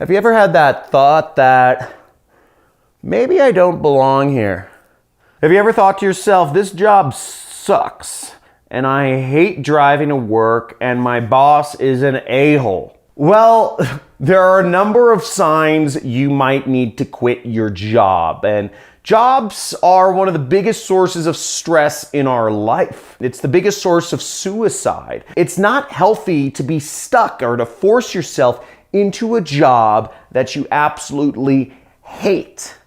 Have you ever had that thought that maybe I don't belong here? Have you ever thought to yourself, this job sucks and I hate driving to work and my boss is an a-hole? Well, there are a number of signs you might need to quit your job, and jobs are one of the biggest sources of stress in our life. It's the biggest source of suicide. It's not healthy to be stuck or to force yourself into a job that you absolutely hate.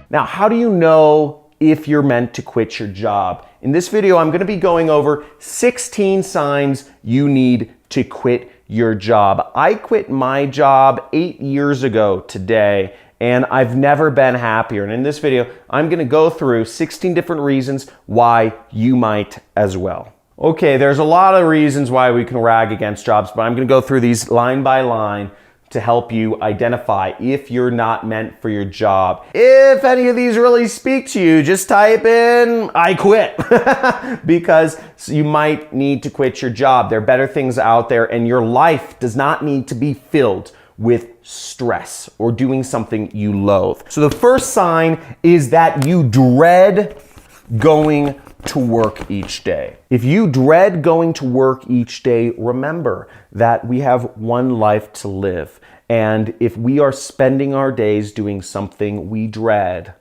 Now, how do you know if you're meant to quit your job? In this video, I'm going to be going over 16 signs you need to quit your job. I quit my job 8 years ago today, and I've never been happier. And in this video, I'm going to go through 16 different reasons why you might as well. Okay, there's a lot of reasons why we can rag against jobs, but I'm going to go through these line by line to help you identify if you're not meant for your job. If any of these really speak to you, just type in, I quit, because you might need to quit your job. There are better things out there, and your life does not need to be filled with stress or doing something you loathe. So the first sign is that you dread going to work each day. If you dread going to work each day, remember that we have one life to live. And if we are spending our days doing something we dread,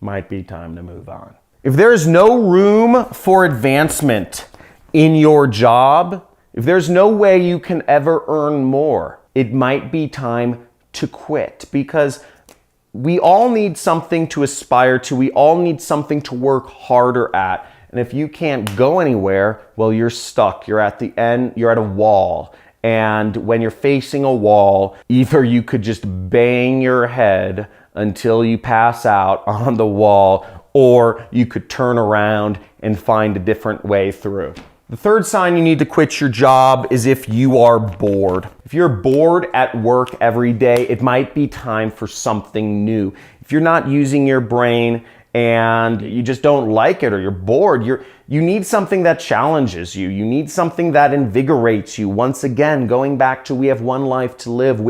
might be time to move on. If there's no room for advancement in your job, if there's no way you can ever earn more, it might be time to quit, because we all need something to aspire to. We all need something to work harder at. And if you can't go anywhere, well, you're stuck. You're at the end, you're at a wall. And when you're facing a wall, either you could just bang your head until you pass out on the wall, or you could turn around and find a different way through. The third sign you need to quit your job is if you are bored. If you're bored at work every day, it might be time for something new. If you're not using your brain and you just don't like it, or you're bored, you need something that challenges you. You need something that invigorates you. Once again, going back to we have one life to live.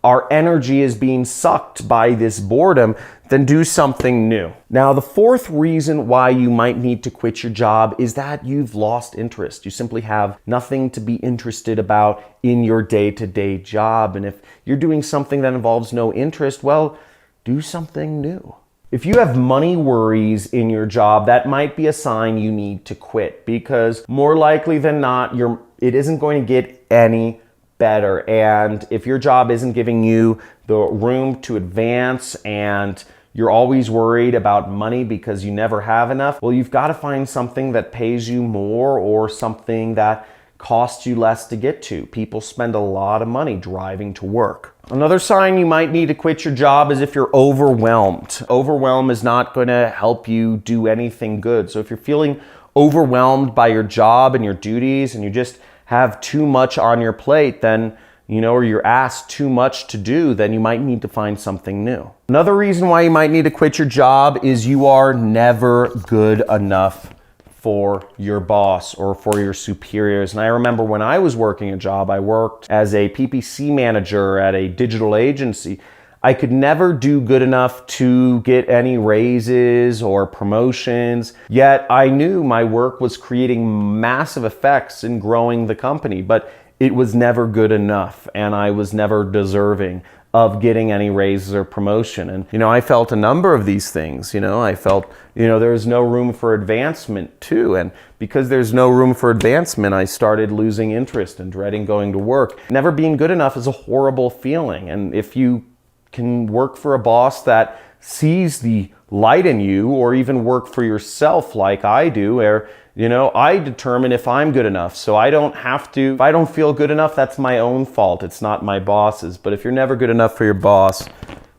Our energy is being sucked by this boredom. Then do something new. Now, the fourth reason why you might need to quit your job is that you've lost interest. You simply have nothing to be interested about in your day-to-day job. And if you're doing something that involves no interest, well, do something new. If you have money worries in your job, that might be a sign you need to quit, because more likely than not, it isn't going to get any better. And if your job isn't giving you the room to advance, and you're always worried about money because you never have enough, well, you've got to find something that pays you more, or something that costs you less to get to. People spend a lot of money driving to work. Another sign you might need to quit your job is if you're overwhelmed. Overwhelm is not going to help you do anything good. So if you're feeling overwhelmed by your job and your duties, and you just have too much on your plate, then or you're asked too much to do, then you might need to find something new. Another reason why you might need to quit your job is you are never good enough for your boss or for your superiors. And I remember when I was working a job, I worked as a PPC manager at a digital agency. I could never do good enough to get any raises or promotions, yet I knew my work was creating massive effects in growing the company, but it was never good enough, and I was never deserving of getting any raises or promotion. And, I felt a number of these things. I felt, there's no room for advancement too. And because there's no room for advancement, I started losing interest and dreading going to work. Never being good enough is a horrible feeling. And if you can work for a boss that sees the light in you, or even work for yourself like I do, where I determine if I'm good enough, so I don't have to. If I don't feel good enough, that's my own fault. It's not my boss's. But if you're never good enough for your boss,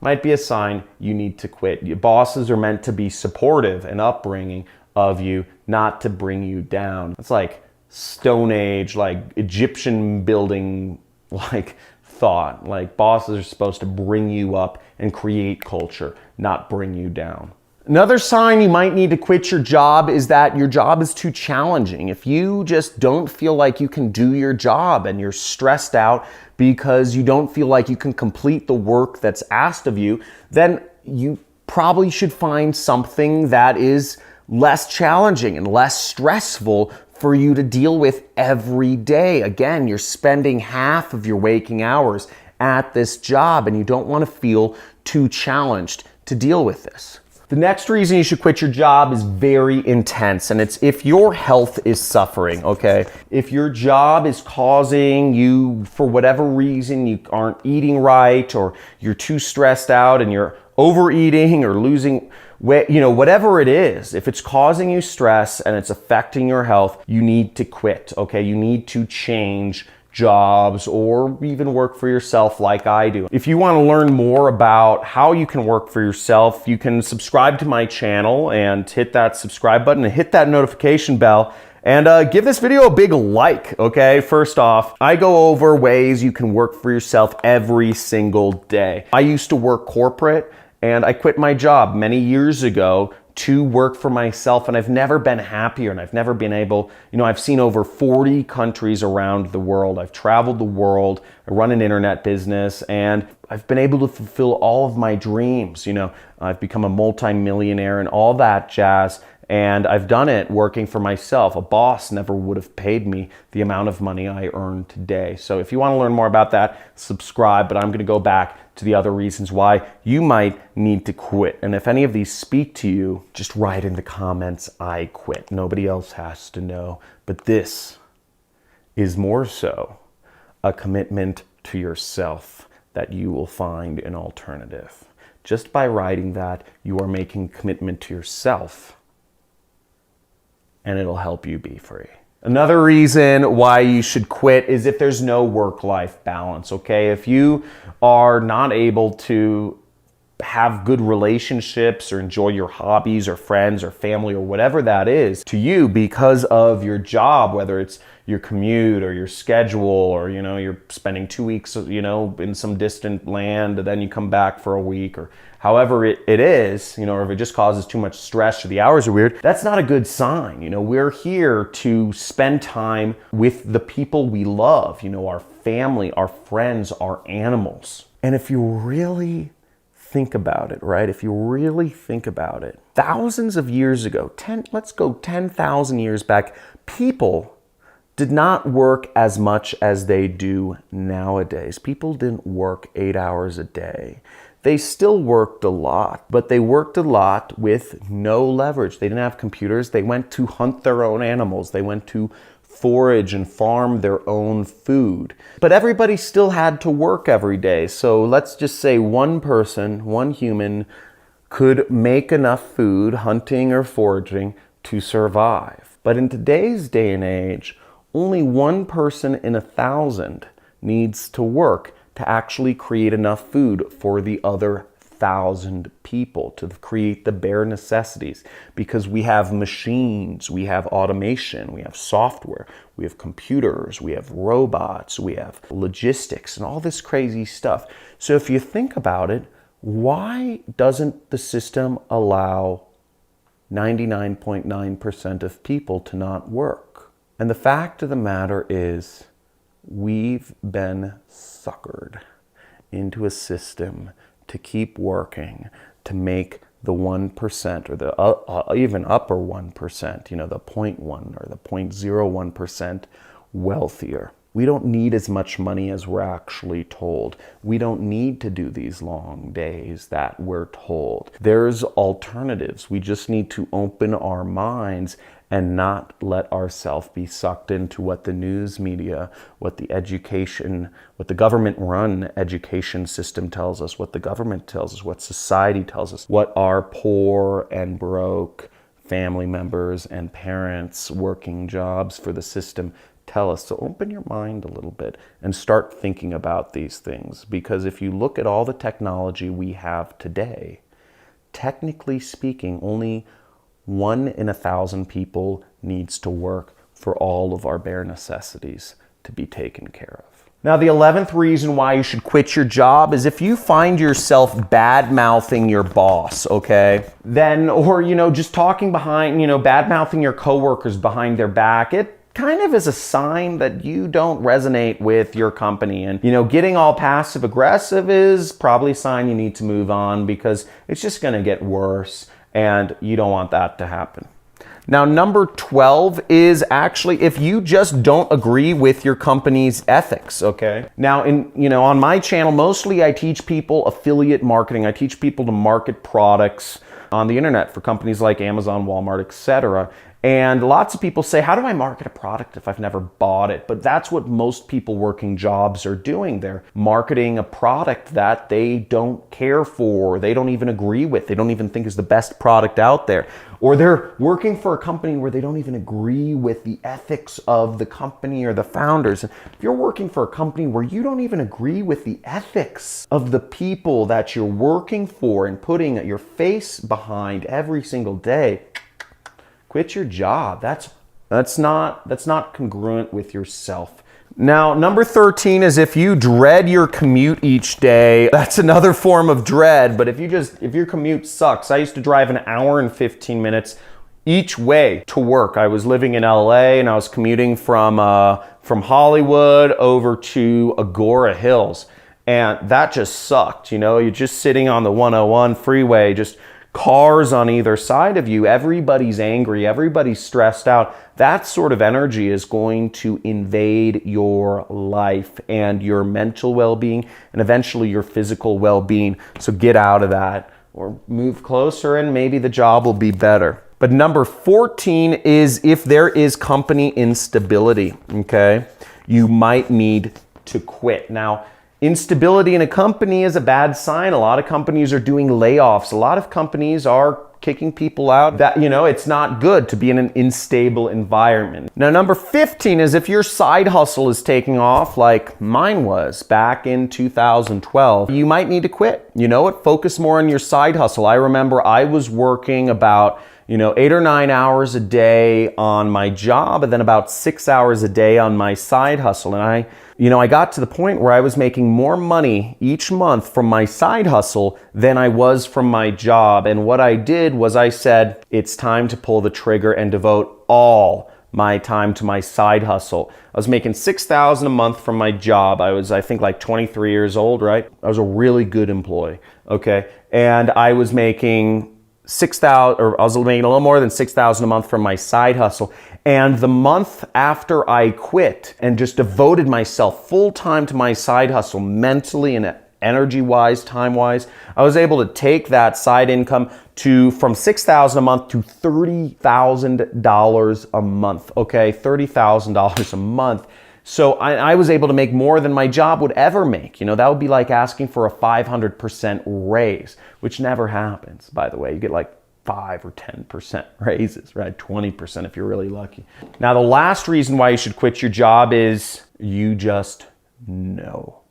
might be a sign you need to quit. Your bosses are meant to be supportive and upbringing of you, not to bring you down. It's like Stone Age, like Egyptian building, like thought. Like bosses are supposed to bring you up and create culture, not bring you down. Another sign you might need to quit your job is that your job is too challenging. If you just don't feel like you can do your job and you're stressed out because you don't feel like you can complete the work that's asked of you, then you probably should find something that is less challenging and less stressful for you to deal with every day. Again, you're spending half of your waking hours at this job and you don't want to feel too challenged to deal with this. The next reason you should quit your job is very intense, and it's if your health is suffering, okay? If your job is causing you, for whatever reason, you aren't eating right, or you're too stressed out and you're overeating or losing weight, whatever it is, if it's causing you stress and it's affecting your health, you need to quit, okay? You need to change jobs or even work for yourself like I do. If you want to learn more about how you can work for yourself, you can subscribe to my channel and hit that subscribe button and hit that notification bell and give this video a big like, okay? First off, I go over ways you can work for yourself every single day. I used to work corporate and I quit my job many years ago to work for myself, and I've never been happier, and I've never been able, I've seen over 40 countries around the world. I've traveled the world. I run an internet business, and I've been able to fulfill all of my dreams. I've become a multi-millionaire and all that jazz, and I've done it working for myself. A boss never would have paid me the amount of money I earn today. So if you want to learn more about that, subscribe, but I'm going to go back to the other reasons why you might need to quit. And if any of these speak to you, just write in the comments, I quit. Nobody else has to know. But this is more so a commitment to yourself that you will find an alternative. Just by writing that, you are making commitment to yourself, and it'll help you be free. Another reason why you should quit is if there's no work-life balance, okay? If you are not able to have good relationships or enjoy your hobbies or friends or family or whatever that is to you because of your job, whether it's your commute or your schedule, or you're spending 2 weeks in some distant land and then you come back for a week, or however it is, or if it just causes too much stress or the hours are weird, that's not a good sign. We're here to spend time with the people we love, our family, our friends, our animals. And if you really think about it, right? If you really think about it, thousands of years ago, let's go 10,000 years back, people did not work as much as they do nowadays. People didn't work 8 hours a day. They still worked a lot, but they worked a lot with no leverage. They didn't have computers. They went to hunt their own animals. They went to forage and farm their own food. But everybody still had to work every day. So let's just say one person, one human, could make enough food, hunting or foraging, to survive. But in today's day and age, only one person in 1,000 needs to work to actually create enough food for the other 1,000 people, to create the bare necessities, because we have machines, we have automation, we have software, we have computers, we have robots, we have logistics and all this crazy stuff. So if you think about it, why doesn't the system allow 99.9% of people to not work? And the fact of the matter is, we've been suckered into a system to keep working to make the 1% or the even upper 1%, the 0.1 or the 0.01% wealthier. We don't need as much money as we're actually told. We don't need to do these long days that we're told. There's alternatives. We just need to open our minds and not let ourselves be sucked into what the news media, what the government-run education system tells us, what the government tells us, what society tells us, what our poor and broke family members and parents working jobs for the system tell us. So open your mind a little bit and start thinking about these things. Because if you look at all the technology we have today, technically speaking, only 1 in 1,000 people needs to work for all of our bare necessities to be taken care of. Now, the 11th reason why you should quit your job is if you find yourself bad-mouthing your boss, okay? Then, or, just talking behind, bad-mouthing your coworkers behind their back, it kind of is a sign that you don't resonate with your company. And, getting all passive-aggressive is probably a sign you need to move on, because it's just gonna get worse, and you don't want that to happen. Now, number 12 is actually if you just don't agree with your company's ethics, okay? Now, on my channel, mostly I teach people affiliate marketing. I teach people to market products on the internet for companies like Amazon, Walmart, etc. And lots of people say, how do I market a product if I've never bought it? But that's what most people working jobs are doing. They're marketing a product that they don't care for, they don't even agree with, they don't even think is the best product out there. Or they're working for a company where they don't even agree with the ethics of the company or the founders. If you're working for a company where you don't even agree with the ethics of the people that you're working for and putting your face behind every single day, quit your job. That's not congruent with yourself. Now, number 13 is if you dread your commute each day. That's another form of dread, but if your commute sucks. I used to drive an hour and 15 minutes each way to work. I was living in LA and I was commuting from Hollywood over to Agora Hills. And that just sucked. You're just sitting on the 101 freeway, just cars on either side of you. Everybody's angry, everybody's stressed out. That sort of energy is going to invade your life and your mental well-being and eventually your physical well-being. So get out of that or move closer and maybe the job will be better. But number 14 is if there is company instability, okay? You might need to quit. Now, instability in a company is a bad sign. A lot of companies are doing layoffs. A lot of companies are kicking people out. It's not good to be in an unstable environment. Now, number 15 is if your side hustle is taking off like mine was back in 2012, you might need to quit. Focus more on your side hustle. I remember I was working about 8 or 9 hours a day on my job and then about 6 hours a day on my side hustle. And I got to the point where I was making more money each month from my side hustle than I was from my job. And what I did was I said, it's time to pull the trigger and devote all my time to my side hustle. I was making $6,000 a month from my job. I was, I think, like 23 years old, right? I was a really good employee, okay? And I was making I was making a little more than $6,000 a month from my side hustle. And the month after I quit and just devoted myself full time to my side hustle, mentally and energy-wise, time-wise, I was able to take that side income from $6,000 a month to $30,000 a month, okay? $30,000 a month. So I was able to make more than my job would ever make. That would be like asking for a 500% raise, which never happens, by the way. You get like 5 or 10% raises, right? 20% if you're really lucky. Now, the last reason why you should quit your job is you just know.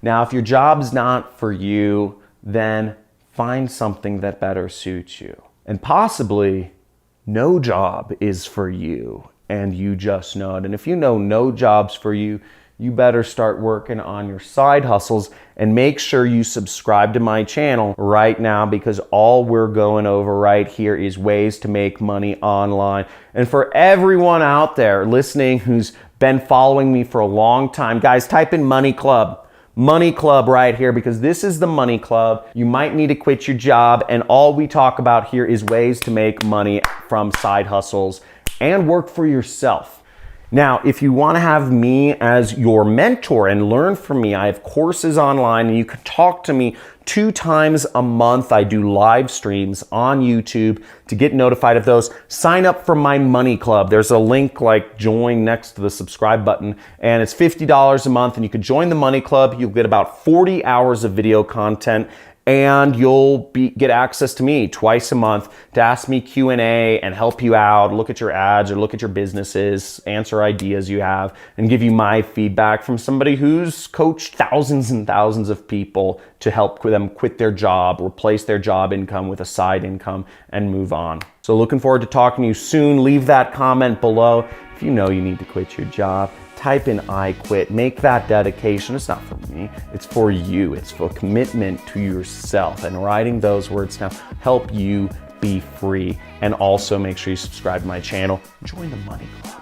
Now, if your job's not for you, then find something that better suits you. And possibly no job is for you, and you just know it. And if you know no job's for you, you better start working on your side hustles and make sure you subscribe to my channel right now, because all we're going over right here is ways to make money online. And for everyone out there listening who's been following me for a long time, guys, type in Money Club. Money Club right here, because this is the Money Club. You might need to quit your job, and all we talk about here is ways to make money from side hustles and work for yourself. Now, if you want to have me as your mentor and learn from me, I have courses online and you can talk to me 2 times a month. I do live streams on YouTube. To get notified of those, sign up for my Money Club. There's a link like join next to the subscribe button, and it's $50 a month, and you can join the Money Club. You'll get about 40 hours of video content, and you'll get access to me twice a month to ask me Q&A and help you out, look at your ads or look at your businesses, answer ideas you have, and give you my feedback from somebody who's coached thousands and thousands of people to help them quit their job, replace their job income with a side income, and move on. So looking forward to talking to you soon. Leave that comment below if you know you need to quit your job. type in I quit, make that dedication. It's not for me, it's for you. It's for commitment to yourself, and writing those words down help you be free. And also make sure you subscribe to my channel. Join the money club.